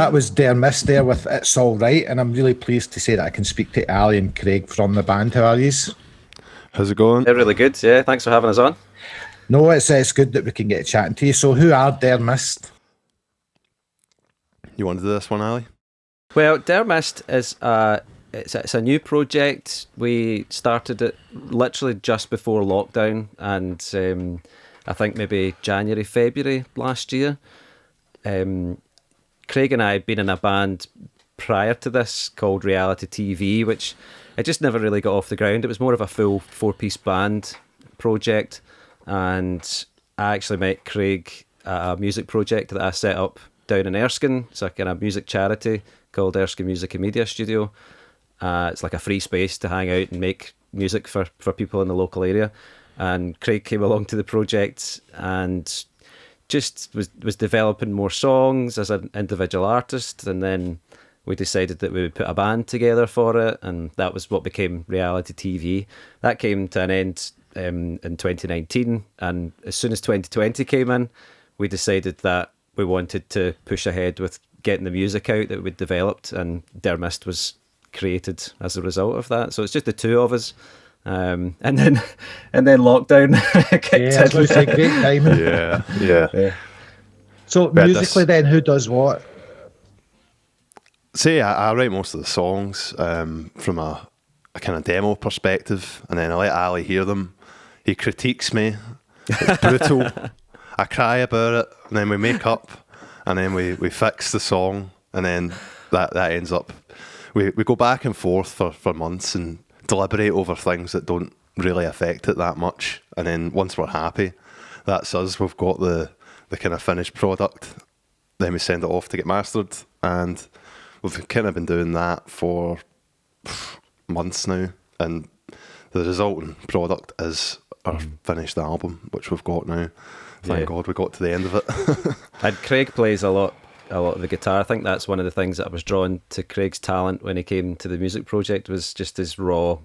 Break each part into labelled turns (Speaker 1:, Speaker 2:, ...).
Speaker 1: that was Dermist there with It's All Right, and I'm really pleased to say that I can speak to Ali and Craig from the band. How are yous?
Speaker 2: How's it going?
Speaker 3: They're really good, yeah. Thanks for having us on.
Speaker 1: No, it's good that we can get chatting to you. So who are Dermist?
Speaker 2: You want to do this one, Ali?
Speaker 3: Well, Dermist is it's a new project. We started it literally just before lockdown, and I think maybe January, February last year. Craig and I had been in a band prior to this called Reality TV, which it just never really got off the ground. It was more of a full 4-piece band project, and I actually met Craig at a music project that I set up down in Erskine. It's like a music charity called Erskine Music and Media Studio. It's like a free space to hang out and make music for people in the local area. And Craig came along to the project and just was developing more songs as an individual artist, and then we decided that we would put a band together for it, and that was what became Reality TV. That came to an end in 2019, and as soon as 2020 came in, we decided that we wanted to push ahead with getting the music out that we'd developed, and Dermist was created as a result of that. So it's just the two of us. And then lockdown kicked in.
Speaker 1: It was a great timing.
Speaker 2: Yeah.
Speaker 1: So musically then, who does what?
Speaker 2: See, I write most of the songs from a kind of demo perspective, and then I let Ali hear them. He critiques me. It's brutal. I cry about it, and then we make up, and then we fix the song, and then that ends up... We go back and forth for months and deliberate over things that don't really affect it that much, and then once we're happy, that's us. We've got the kind of finished product, then we send it off to get mastered, and we've kind of been doing that for months now, and the resulting product is our finished album, which we've got now. Thank God we got to the end of it.
Speaker 3: And Craig plays a lot of the guitar. I think that's one of the things that I was drawn to Craig's talent when he came to the music project, was just his raw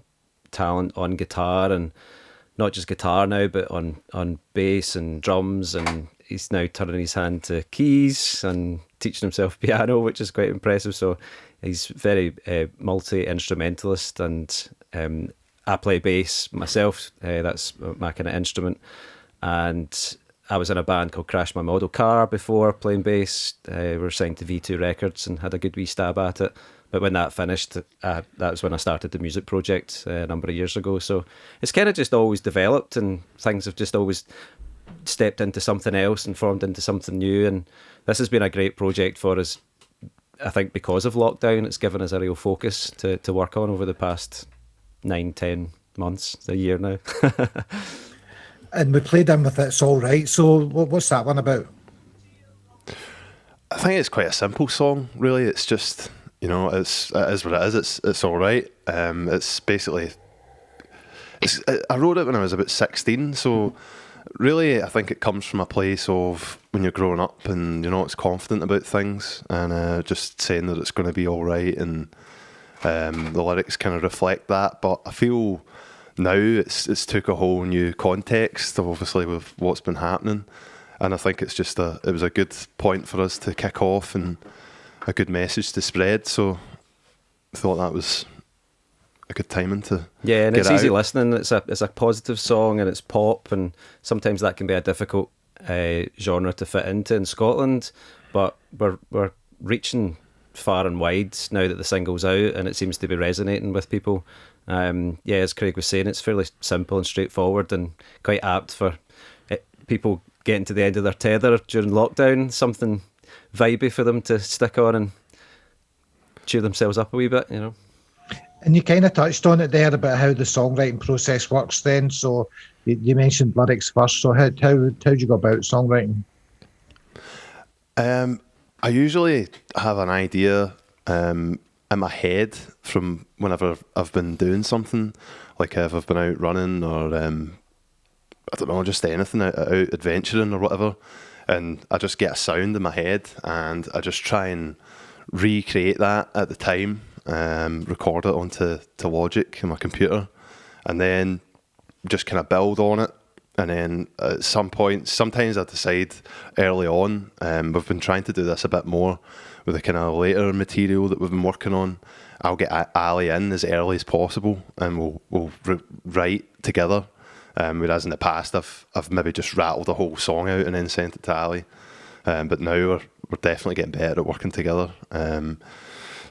Speaker 3: talent on guitar, and not just guitar now, but on bass and drums, and he's now turning his hand to keys and teaching himself piano, which is quite impressive. So he's very multi-instrumentalist, and I play bass myself. That's my kind of instrument. And I was in a band called Crash My Model Car before playing bass. We were signed to V2 Records and had a good wee stab at it. But when that finished, that was when I started the music project a number of years ago. So it's kind of just always developed, and things have just always stepped into something else and formed into something new. And this has been a great project for us. I think because of lockdown, it's given us a real focus to work on over the past 9-10 months, a year now.
Speaker 1: And we played in with It's All Right. So what's that one about?
Speaker 2: I think it's quite a simple song, really. It's just, it is what it is. It's all right. It's basically... I wrote it when I was about 16, so really I think it comes from a place of when you're growing up and you're not as confident about things, and just saying that it's going to be all right, and the lyrics kind of reflect that. But I feel... now it's took a whole new context, obviously, with what's been happening, and I think it's just it was a good point for us to kick off and a good message to spread. So I thought that was a good timing to
Speaker 3: and
Speaker 2: get
Speaker 3: it's easy
Speaker 2: out.
Speaker 3: listening. It's a positive song, and it's pop, and sometimes that can be a difficult genre to fit into in Scotland. But we're reaching far and wide now that the single's out, and it seems to be resonating with people. As Craig was saying, it's fairly simple and straightforward, and quite apt for people getting to the end of their tether during lockdown. Something vibey for them to stick on and cheer themselves up a wee bit,
Speaker 1: And you kind of touched on it there about how the songwriting process works then. So you mentioned lyrics first. So how do you go about songwriting?
Speaker 2: I usually have an idea in my head from whenever I've been doing something, like if I've been out running or I don't know, just anything, out adventuring or whatever, and I just get a sound in my head and I just try and recreate that at the time, record it onto Logic in my computer, and then just kind of build on it And then at some point, sometimes I decide early on, we've been trying to do this a bit more with the kind of later material that we've been working on. I'll get Ali in as early as possible, and we'll write together. Whereas in the past, I've maybe just rattled the whole song out and then sent it to Ali. But now we're definitely getting better at working together.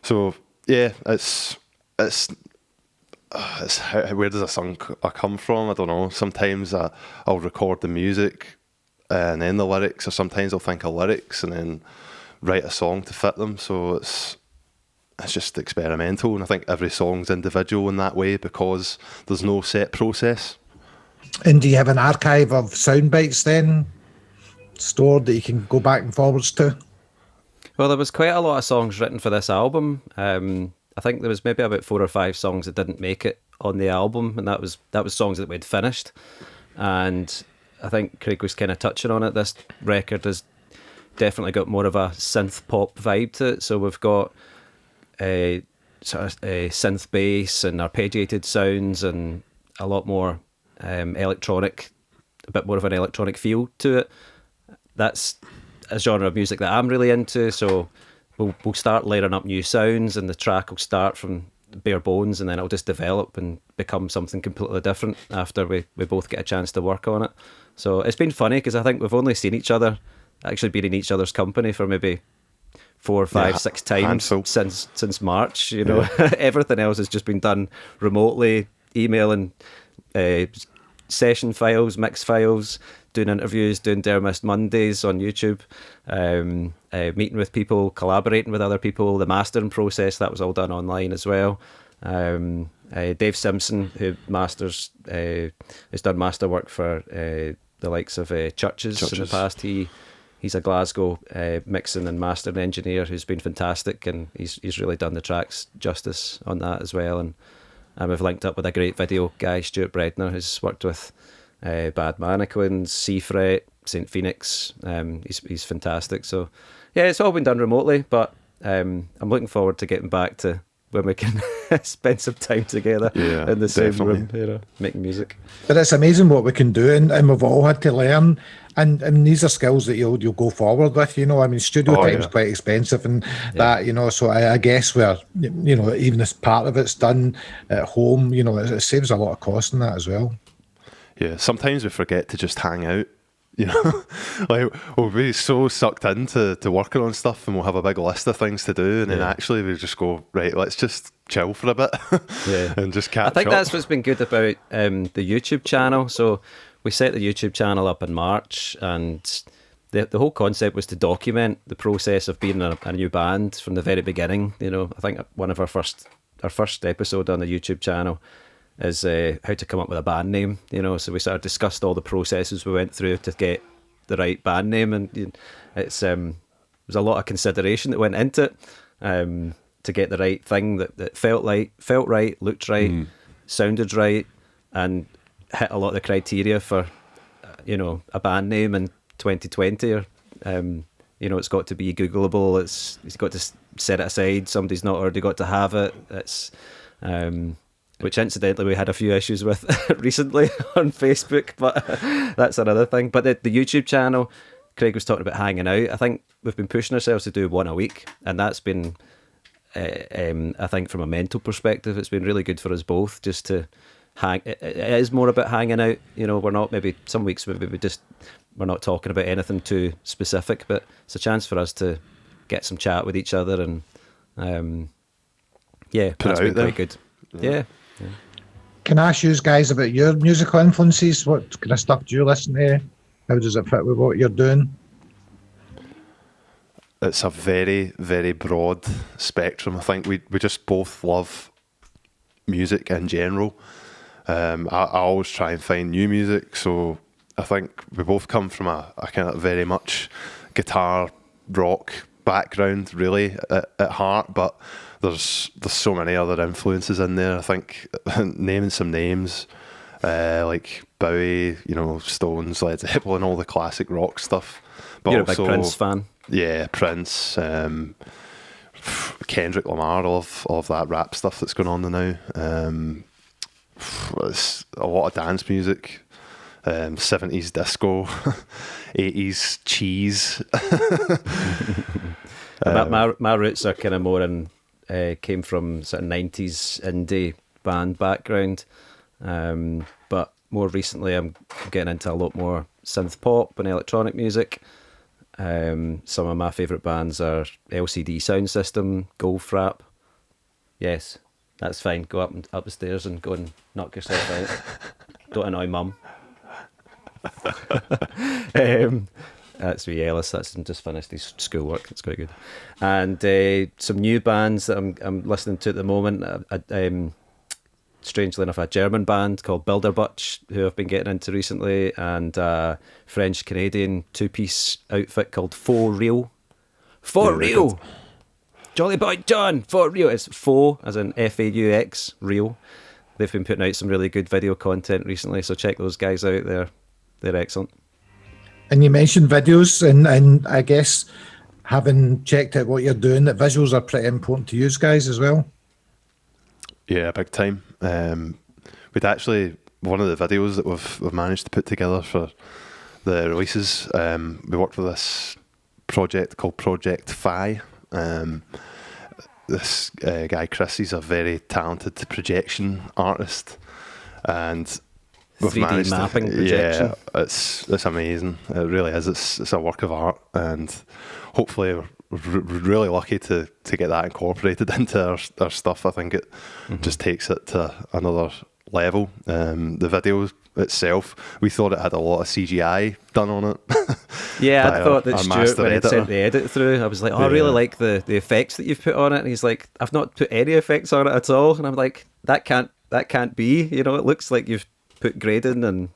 Speaker 2: So yeah, it's where does a song come from? I don't know. Sometimes I'll record the music and then the lyrics, or sometimes I'll think of lyrics and then write a song to fit them. So it's just experimental, and I think every song's individual in that way because there's no set process.
Speaker 1: And do you have an archive of sound bites then stored that you can go back and forwards to?
Speaker 3: Well, there was quite a lot of songs written for this album. I think there was maybe about 4 or 5 songs that didn't make it on the album, and that was songs that we'd finished. And I think Craig was kind of touching on it. This record has definitely got more of a synth pop vibe to it. So we've got a sort of a synth bass and arpeggiated sounds and a lot more electronic, a bit more of an electronic feel to it. That's a genre of music that I'm really into. So we'll start layering up new sounds, and the track will start from bare bones, and then it'll just develop and become something completely different after we both get a chance to work on it. So it's been funny because I think we've only seen each other, actually been in each other's company for maybe 4, 5, 6 times since March. You know, everything else has just been done remotely, emailing session files, mix files, doing interviews, doing Dermist Mondays on YouTube, meeting with people, collaborating with other people, the mastering process, that was all done online as well. Dave Simpson, who masters, has done master work for the likes of Churches in the past. He's a Glasgow mixing and mastering engineer who's been fantastic, and he's really done the tracks justice on that as well. And we've linked up with a great video guy, Stuart Bredner, who's worked with Bad Mannequins, Seafret, St. Phoenix. He's fantastic. So yeah, it's all been done remotely, but I'm looking forward to getting back to when we can spend some time together in the same room, you know, making music.
Speaker 1: But it's amazing what we can do, and we've all had to learn. And these are skills that you'll go forward with, you know. I mean, studio time's quite expensive, and that, you know. So I guess where, you know, even if part of it's done at home, you know, it saves a lot of cost in that as well.
Speaker 2: Yeah, sometimes we forget to just hang out. You know, like we'll be so sucked into working on stuff, and we'll have a big list of things to do, and then actually we just go, right, let's just chill for a bit, and just catch up.
Speaker 3: I think that's what's been good about the YouTube channel. So we set the YouTube channel up in March, and the whole concept was to document the process of being a new band from the very beginning. You know, I think one of our first episode on the YouTube channel is how to come up with a band name, you know. So we sort of discussed all the processes we went through to get the right band name, and it's there's a lot of consideration that went into it to get the right thing that felt right, looked right, sounded right, and hit a lot of the criteria for you know, a band name in 2020. Or you know, it's got to be Googleable. It's got to set it aside. Somebody's not already got to have it. It's which incidentally we had a few issues with recently on Facebook, but that's another thing. But the YouTube channel, Craig was talking about hanging out. I think we've been pushing ourselves to do one a week, and that's been, I think from a mental perspective, it's been really good for us both just to hang. It is more about hanging out. You know, we're not, maybe some weeks maybe we're not talking about anything too specific, but it's a chance for us to get some chat with each other, and that's been quite good. Yeah.
Speaker 1: Can I ask you guys about your musical influences? What kind of stuff do you listen to? How does it fit with what you're doing?
Speaker 2: It's a very, very broad spectrum. I think we just both love music in general. I always try and find new music, so I think we both come from a kind of very much guitar rock background, really, at heart, but there's so many other influences in there. I think naming some names like Bowie, you know, Stones, Led Zeppelin, all the classic rock stuff. But
Speaker 3: you're
Speaker 2: also,
Speaker 3: a big Prince fan.
Speaker 2: Yeah, Prince, Kendrick Lamar, all of that rap stuff that's going on now. It's a lot of dance music. 70s disco, 80s cheese.
Speaker 3: My roots are kind of more in, came from sort of 90s indie band background, but more recently I'm getting into a lot more synth pop and electronic music. Some of my favourite bands are LCD Sound System, Goldfrapp. Yes, that's fine. Go up the stairs and go and knock yourself out. Don't annoy Mum. That's wee Ellis. That's just finished his schoolwork. It's quite good. And some new bands that I'm listening to at the moment. Strangely enough, a German band called Bilderbutch, who I've been getting into recently, and a French-Canadian two-piece outfit called For Real. For Real! Good. Jolly Boy John! For Real! It's Faux, as in F-A-U-X, Real. They've been putting out some really good video content recently, so check those guys out. They're excellent.
Speaker 1: And you mentioned videos, and I guess having checked out what you're doing, that visuals are pretty important to you guys as well.
Speaker 2: Yeah, big time. We'd actually, one of the videos that we've managed to put together for the releases, we worked with this project called Project Phi. This guy Chris, he's a very talented projection artist, and
Speaker 3: 3D mapping projection.
Speaker 2: Yeah, it's amazing. It really is. It's a work of art, and hopefully we're really lucky to get that incorporated into our stuff. I think it just takes it to another level. The video itself, we thought it had a lot of CGI done on it.
Speaker 3: Yeah, I thought that Stuart, when he sent the edit through, I was like, I really like the effects that you've put on it. And he's like, I've not put any effects on it at all. And I'm like, that can't be. You know, it looks like you've put grading and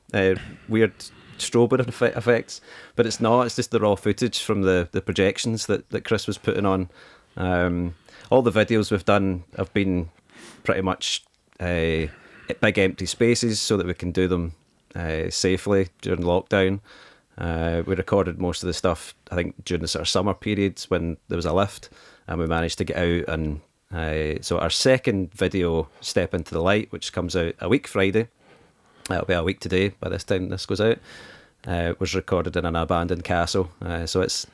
Speaker 3: weird strobing effects, but it's not. It's just the raw footage from the projections that Chris was putting on. All the videos we've done have been pretty much big empty spaces so that we can do them safely during lockdown. We recorded most of the stuff, I think, during the sort of summer periods when there was a lift, and we managed to get out. And so our second video, Step Into the Light, which comes out a week Friday, it'll be a week today by this time this goes out, was recorded in an abandoned castle. So it's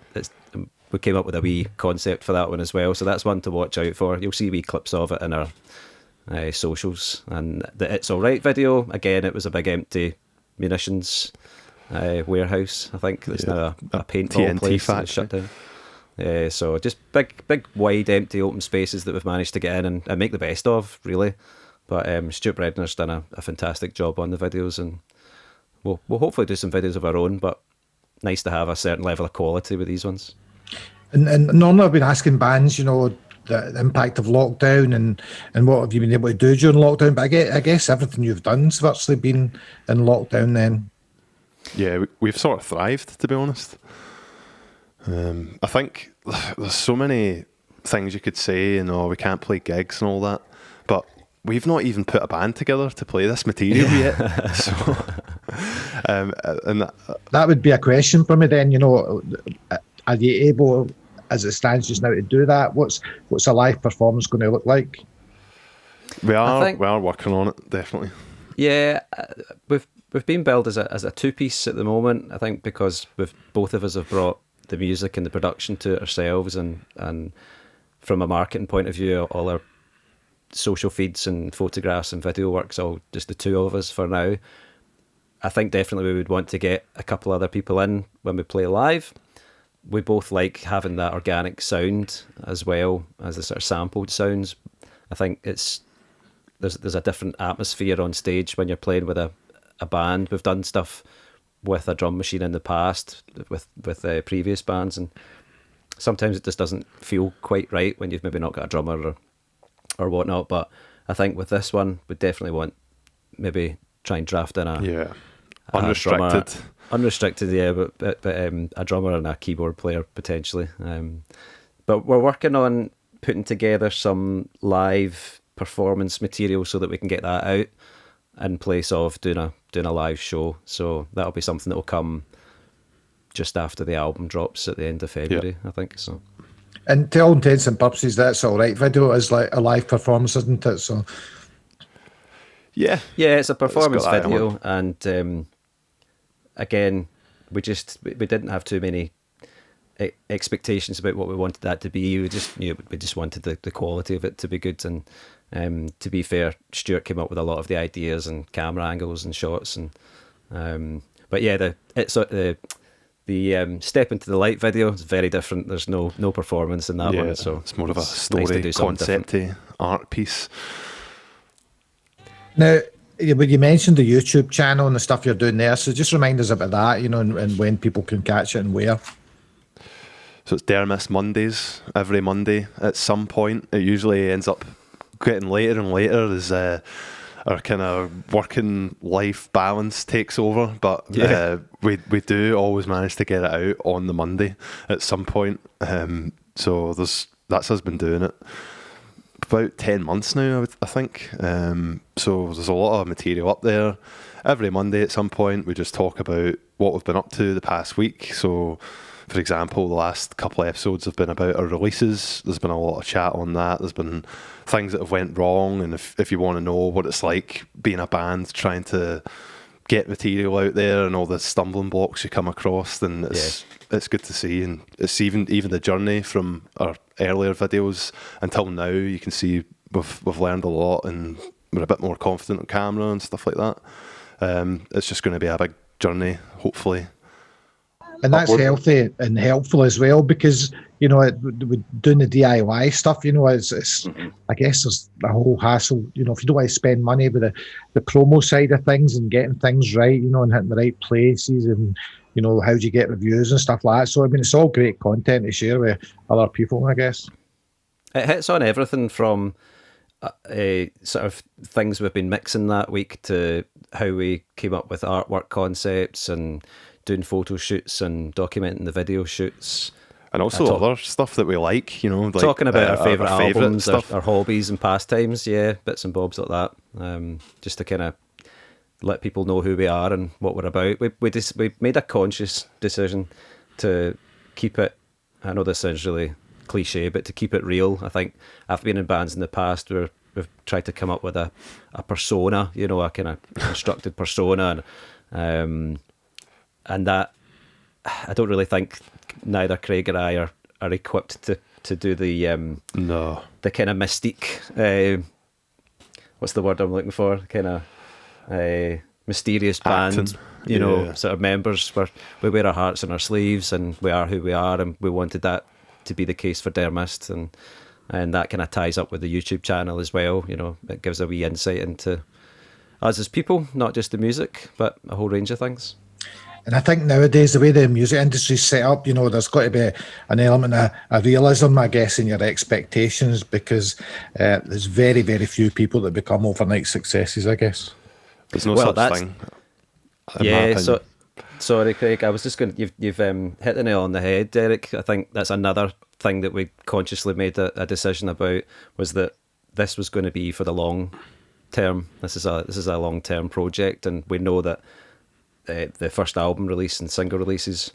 Speaker 3: we came up with a wee concept for that one as well. So that's one to watch out for. You'll see wee clips of it in our socials. And the It's Alright video, again, it was a big empty munitions warehouse. I think it's now a paintball place that's shut down. So just big, wide, empty, open spaces that we've managed to get in and make the best of, really. But Stuart Bredner's done a fantastic job on the videos, and we'll hopefully do some videos of our own, but nice to have a certain level of quality with these ones.
Speaker 1: And normally I've been asking bands, you know, the impact of lockdown and what have you been able to do during lockdown, but I guess everything you've done's virtually been in lockdown then.
Speaker 2: Yeah, we've sort of thrived, to be honest. I think there's so many things you could say, you know, we can't play gigs and all that, but we've not even put a band together to play this material yet. So, and
Speaker 1: that would be a question for me then, you know, are you able, as it stands just now, to do that? What's a live performance going to look like?
Speaker 2: We are working on it, definitely.
Speaker 3: Yeah, we've been billed as a two-piece at the moment, I think, because both of us have brought the music and the production to it ourselves, and from a marketing point of view, all our social feeds and photographs and video work's all just the two of us for now. I think definitely we would want to get a couple other people in when we play live. We both like having that organic sound as well as the sort of sampled sounds. I think there's a different atmosphere on stage when you're playing with a band. We've done stuff with a drum machine in the past with previous bands, and sometimes it just doesn't feel quite right when you've maybe not got a drummer or whatnot. But I think with this one, we definitely want maybe try and draft in unrestricted, yeah, but a drummer and a keyboard player potentially. But we're working on putting together some live performance material so that we can get that out in place of doing a live show. So that'll be something that will come just after the album drops at the end of February, I think. So,
Speaker 1: and to all intents and purposes, That's Alright video is like a live performance, isn't it? So
Speaker 3: yeah, it's a performance video, and again, we didn't have too many expectations about what we wanted that to be. We just wanted the quality of it to be good. And to be fair, Stuart came up with a lot of the ideas and camera angles and shots. And but yeah, the Step Into the Light video is very different. There's no performance in that one, so
Speaker 2: it's more of a story, concept-y art piece.
Speaker 1: Now, you mentioned the YouTube channel and the stuff you're doing there, so just remind us about that, and when people can catch it and where.
Speaker 2: So it's Dermis Mondays, every Monday at some point. It usually ends up getting later and later as our kind of working life balance takes over, but we do always manage to get it out on the Monday at some point. So that's us been doing it about 10 months now, I think. So there's a lot of material up there. Every Monday at some point we just talk about what we've been up to the past week. So for example, the last couple of episodes have been about our releases. There's been a lot of chat on that. There's been things that have went wrong, and if you want to know what it's like being a band trying to get material out there and all the stumbling blocks you come across, then it's good to see. And it's even the journey from our earlier videos until now, you can see we've learned a lot and we're a bit more confident on camera and stuff like that. It's just going to be a big journey, hopefully.
Speaker 1: And that's healthy and helpful as well, because with doing the DIY stuff, it's I guess there's a whole hassle. If you don't want to spend money with the promo side of things and getting things right, and hitting the right places, and how do you get reviews and stuff like that. So I mean, it's all great content to share with other people, I guess.
Speaker 3: It hits on everything from sort of things we've been mixing that week to how we came up with artwork concepts and doing photo shoots and documenting the video shoots,
Speaker 2: and also other stuff that we like,
Speaker 3: talking about our favourite albums,
Speaker 2: stuff.
Speaker 3: our hobbies and pastimes, bits and bobs like that, just to kind of let people know who we are and what we're about. We made a conscious decision to keep it, I know this sounds really cliche, but to keep it real. I think I've been in bands in the past where we've tried to come up with a persona, a kind of constructed persona, and that I don't really think neither Craig or I are equipped to do the the kind of mystique. What's the word I'm looking for? Kind of mysterious band, sort of members where we wear our hearts on our sleeves and we are who we are, and we wanted that to be the case for Dermist, and that kind of ties up with the YouTube channel as well. It gives a wee insight into us as people, not just the music, but a whole range of things.
Speaker 1: And I think nowadays, the way the music industry's set up, there's got to be an element of realism, I guess, in your expectations, because there's very, very few people that become overnight successes, I guess.
Speaker 2: There's no such thing.
Speaker 3: Yeah, so sorry, Craig. I was just going. You've hit the nail on the head, Derek. I think that's another thing that we consciously made a decision about, was that this was going to be for the long term. This is a long term project, and we know that the first album release and single releases,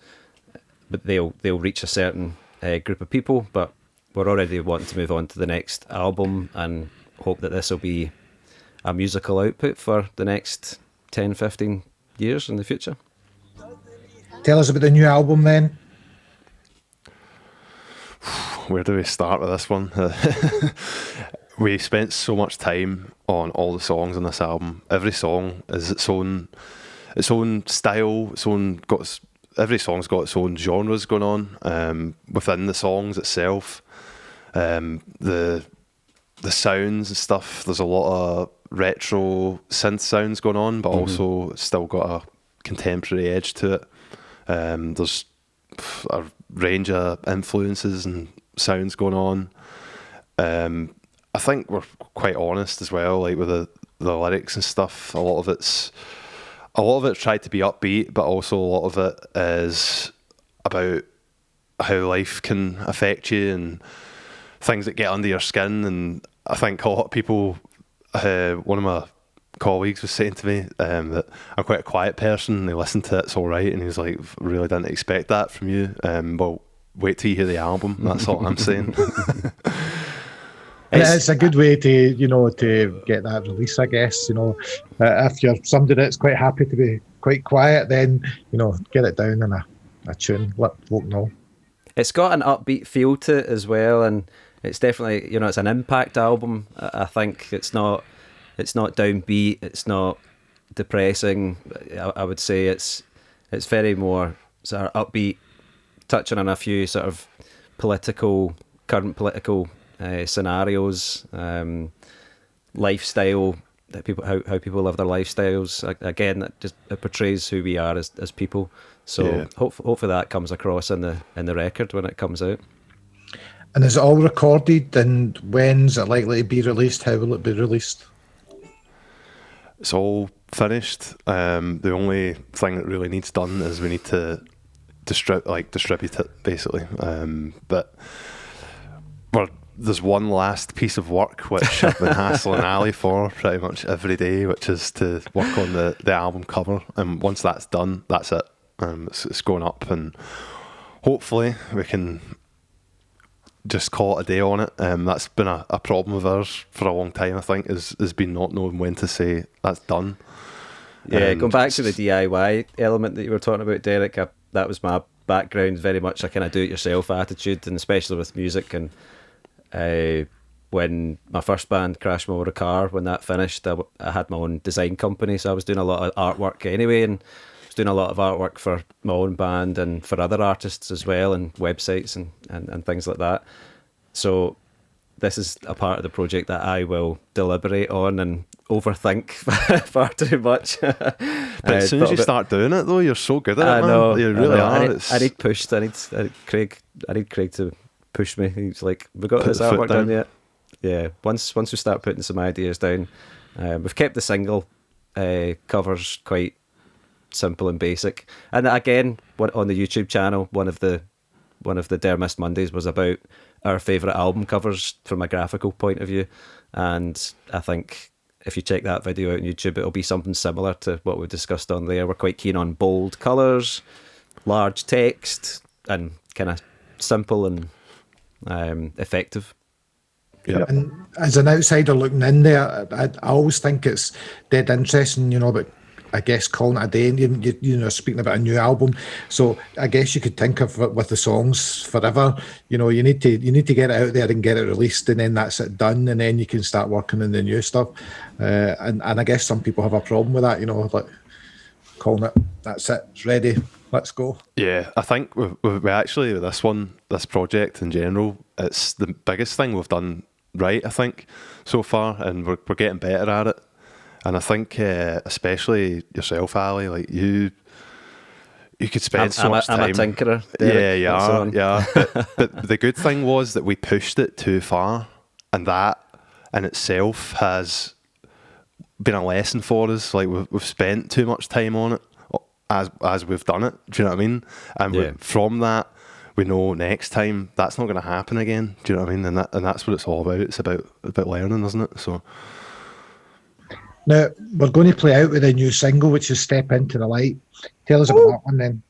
Speaker 3: but they'll reach a certain group of people. But we're already wanting to move on to the next album and hope that this will be a musical output for the next 10, 15 years in the future.
Speaker 1: Tell us about the new album then.
Speaker 2: Where do we start with this one? We spent so much time on all the songs on this album. Every song is its own style. Every song's got its own genres going on within the songs itself. The sounds and stuff. There's a lot of retro synth sounds going on, but also it's still got a contemporary edge to it. There's a range of influences and sounds going on. I think we're quite honest as well, like with the lyrics and stuff. A lot of it's tried to be upbeat, but also a lot of it is about how life can affect you and things that get under your skin. And I think a lot of people, one of my colleagues was saying to me that I'm quite a quiet person, and they listen to It's Alright, and he was like, really didn't expect that from you. Well, wait till you hear the album, that's all I'm saying.
Speaker 1: And it's a good way to, to get that release, I guess. If you're somebody that's quite happy to be quite quiet, then, get it down in a tune, let folk know.
Speaker 3: It's got an upbeat feel to it as well, and it's definitely, it's an impact album. I think it's not downbeat, it's not depressing. I would say it's very more sort of upbeat, touching on a few sort of current political scenarios, lifestyle, that people how people live their lifestyles. Again, it portrays who we are as people. So hopefully that comes across in the record when it comes out.
Speaker 1: And is it all recorded? And when's it likely to be released? How will it be released?
Speaker 2: It's all finished. The only thing that really needs done is we need to distribute it, basically. But there's one last piece of work which I've been hassling Ali for pretty much every day, which is to work on the album cover. And once that's done, that's it. It's going up, and hopefully we can just call it a day on it. That's been a problem of ours for a long time, I think, has been not knowing when to say that's done.
Speaker 3: Yeah, going back to the DIY element that you were talking about, Derek, that was my background, very much a kind of do-it-yourself attitude, and especially with music. And when my first band, Crash Me Over a Car, when that finished, I had my own design company, so I was doing a lot of artwork anyway, and doing a lot of artwork for my own band and for other artists as well, and websites and things like that. So this is a part of the project that I will deliberate on and overthink far too much.
Speaker 2: But as soon as you start doing it, though, you're so good at it, man.
Speaker 3: Know,
Speaker 2: you really are.
Speaker 3: I need pushed. I need Craig to push me. He's like, we got this artwork done yet? Yeah. Once we start putting some ideas down, we've kept the single covers quite simple and basic. And again, on the YouTube channel, one of the Dare Missed Mondays was about our favourite album covers from a graphical point of view. And I think if you check that video out on YouTube, it'll be something similar to what we discussed on there. We're quite keen on bold colours, large text, and kind of simple and effective.
Speaker 1: Yeah. And as an outsider looking in there, I always think it's dead interesting, but I guess calling it a day, and you speaking about a new album. So I guess you could think of it with the songs forever. You need to get it out there and get it released, and then that's it done, and then you can start working on the new stuff. And I guess some people have a problem with that. Like calling it, that's it, it's ready, let's go.
Speaker 2: Yeah, I think we actually with this project in general, it's the biggest thing we've done right, I think, so far, and we're getting better at it. And I think, especially yourself, Ali, like you could spend so much time.
Speaker 3: I'm a tinkerer. Derek,
Speaker 2: yeah. But the good thing was that we pushed it too far, and that in itself has been a lesson for us. Like we've spent too much time on it as we've done it. Do you know what I mean? And from that, we know next time that's not going to happen again. Do you know what I mean? And that's what it's all about. It's about learning, isn't it? So.
Speaker 1: Now, we're going to play out with a new single, which is Step Into the Light. Tell us about that one then.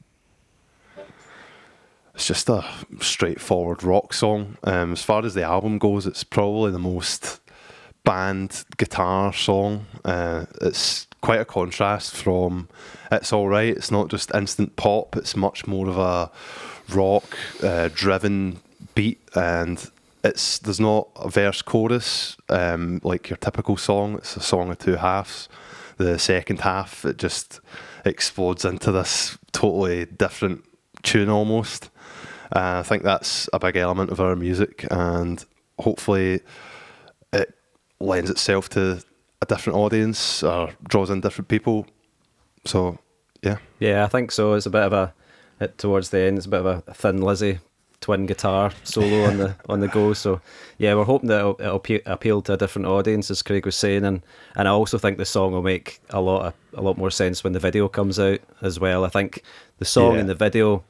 Speaker 2: It's just a straightforward rock song. As far as the album goes, it's probably the most band guitar song. It's quite a contrast from It's Alright. It's not just instant pop, it's much more of a rock driven beat, and there's not a verse chorus like your typical song. It's a song of two halves. The second half, it just explodes into this totally different tune almost. I think that's a big element of our music, and hopefully it lends itself to a different audience or draws in different people. So yeah,
Speaker 3: I think so. It's a bit of towards the end, it's a bit of a Thin Lizzy twin guitar solo on the go. So yeah, we're hoping that it'll appeal to a different audience, as Craig was saying, and I also think the song will make a lot more sense when the video comes out as well. I think the song and the video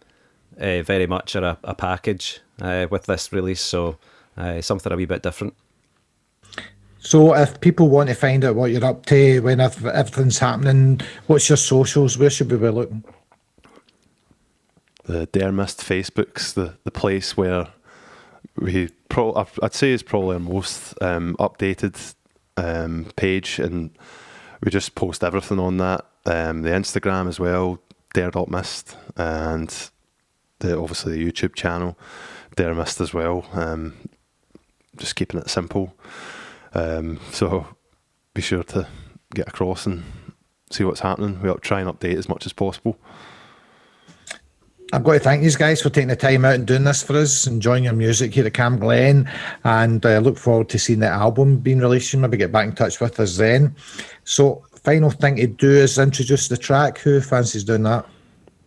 Speaker 3: very much are a package with this release, so something a wee bit different.
Speaker 1: So if people want to find out what you're up to when everything's happening, what's your socials? Where should we be looking?
Speaker 2: The Dare Missed Facebook's the place where we I'd say it's probably our most updated page, and we just post everything on that. The Instagram as well, Dare.mist, and obviously the YouTube channel, Dare Mist as well. Just keeping it simple. So be sure to get across and see what's happening. We'll try and update as much as possible.
Speaker 1: I've got to thank you guys for taking the time out and doing this for us, enjoying your music here at Cam Glen, and look forward to seeing the album being released. You maybe get back in touch with us then. So, final thing to do is introduce the track. Who fancies doing that?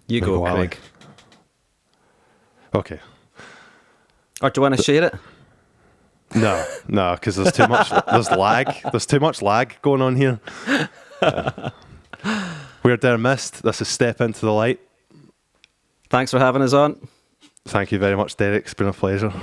Speaker 3: You go, Craig.
Speaker 2: Okay.
Speaker 3: Or do you want to share it?
Speaker 2: No, because there's too much. There's lag. There's too much lag going on here. We're Dare Mist. This is Step Into the Light.
Speaker 3: Thanks for having us on.
Speaker 2: Thank you very much, Derek. It's been a pleasure.